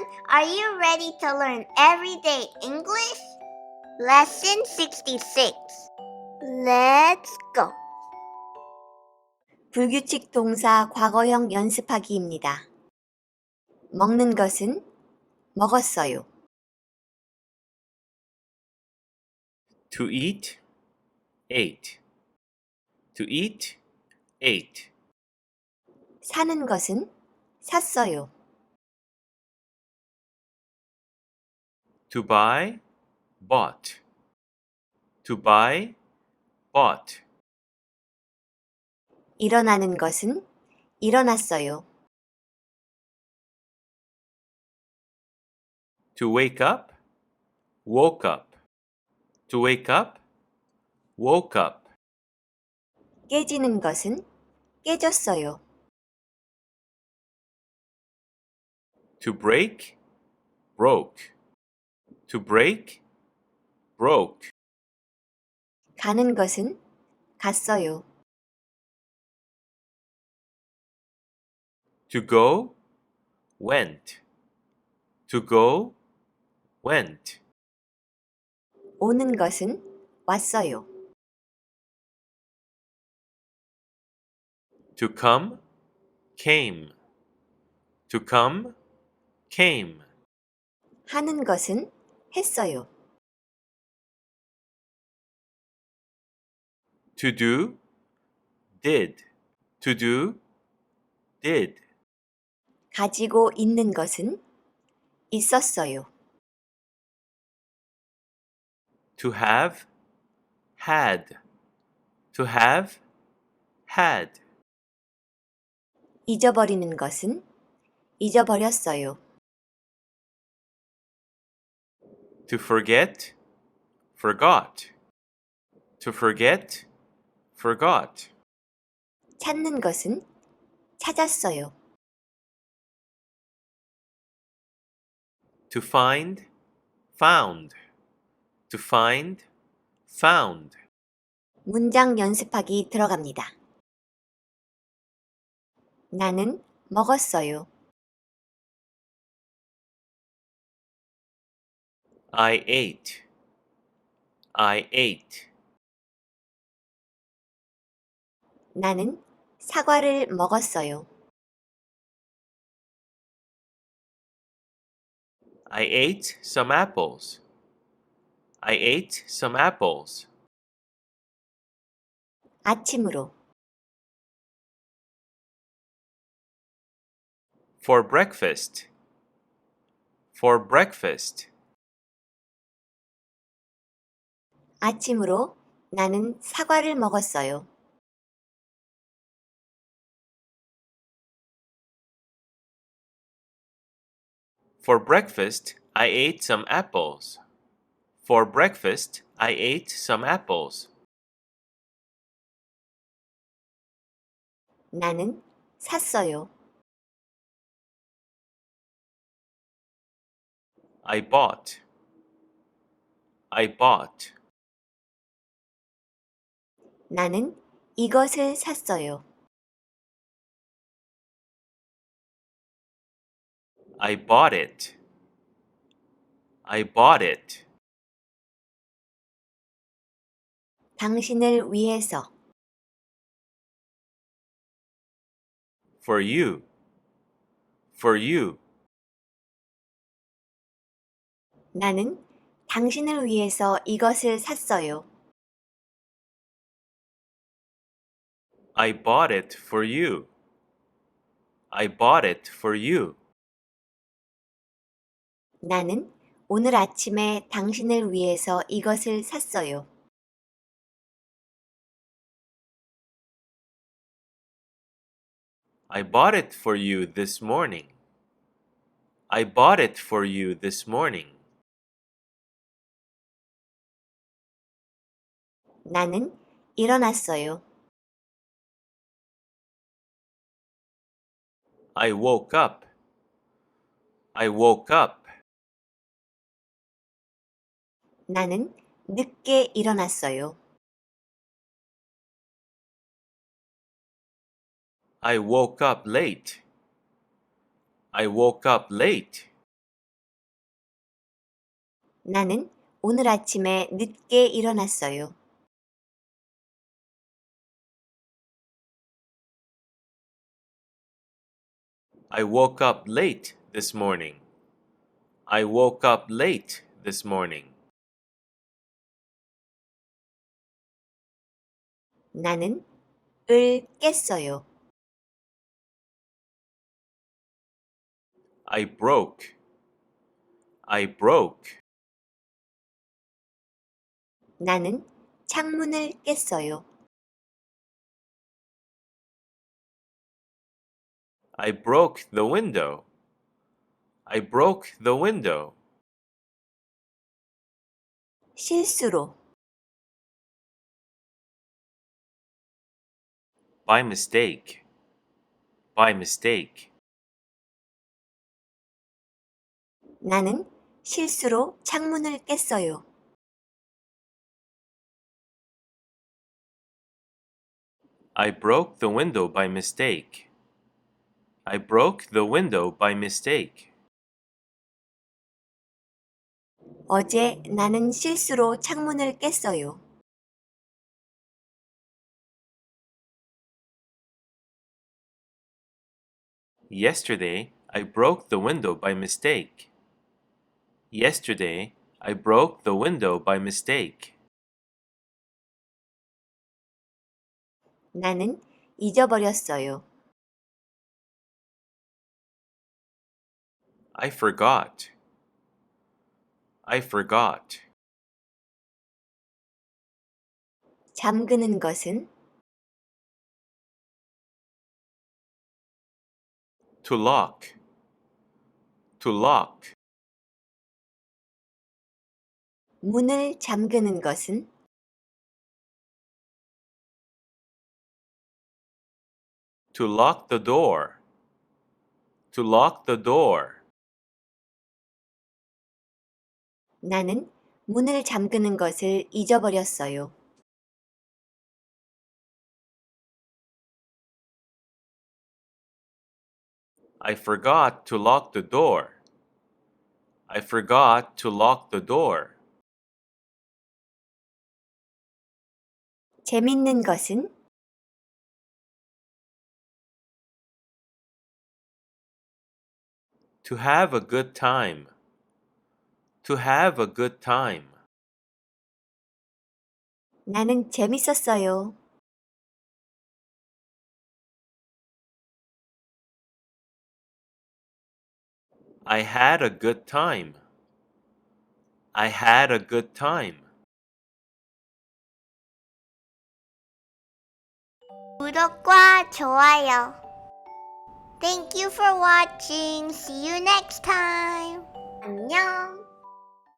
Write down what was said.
everyone. Are you ready to learn everyday English? Lesson 66. Let's go. 불규칙 동사 과거형 연습하기입니다. 먹는 것은 먹었어요. To eat, ate. To eat, ate. 사는 것은 샀어요. To buy, bought. To buy, bought. 일어나는 것은 일어났어요. To wake up, woke up. To wake up, woke up. 깨지는 것은 깨졌어요. To break, broke. To break, broke. 가는 것은 갔어요. To go, went. To go, went. 오는 것은 왔어요. To come, came. To come, came. 하는 것은 했어요. To do, did. To do, did. 가지고 있는 것은 있었어요. To have, had. To have, had. 잊어버리는 것은 잊어버렸어요. To forget, forgot. To forget, forgot. 찾는 것은 찾았어요. To find, found. To find, found. 문장 연습하기 들어갑니다. 나는 먹었어요. I ate. I ate. 나는 사과를 먹었어요. I ate some apples. I ate some apples. 아침으로 For breakfast. For breakfast. 아침으로 나는 사과를 먹었어요. For breakfast, I ate some apples. For breakfast, I ate some apples. 나는 샀어요. I bought. I bought. 나는 이것을 샀어요. I bought it. I bought it. 당신을 위해서 For you. For you. 나는 당신을 위해서 이것을 샀어요. I bought it for you. I bought it for you. 나는 오늘 아침에 당신을 위해서 이것을 샀어요. I bought it for you this morning. I bought it for you this morning. 나는 일어났어요. I woke up. I woke up. 나는 늦게 일어났어요. I woke up late. I woke up late. 나는 오늘 아침에 늦게 일어났어요. I woke up late this morning. I woke up late this morning. 나는 을 깼어요. I broke. I broke. 나는 창문을 깼어요. I broke the window. I broke the window. 실수로, By mistake. By mistake. 나는 실수로 창문을 깼어요. I broke the window by mistake. I broke the window by mistake. 어제 나는 실수로 창문을 깼어요. Yesterday, I broke the window by mistake. Yesterday, I broke the window by mistake. 나는 잊어버렸어요. I forgot. I forgot. 잠그는 것은 To lock. To lock. 문을 잠그는 것은 To lock the door. To lock the door. 나는 문을 잠그는 것을 잊어버렸어요. I forgot to lock the door. I forgot to lock the door. 재밌는 것은 To have a good time. To have a good time. 나는 재밌었어요. I had a good time. I had a good time. 구독과 좋아요. Thank you for watching. See you next time. 안녕.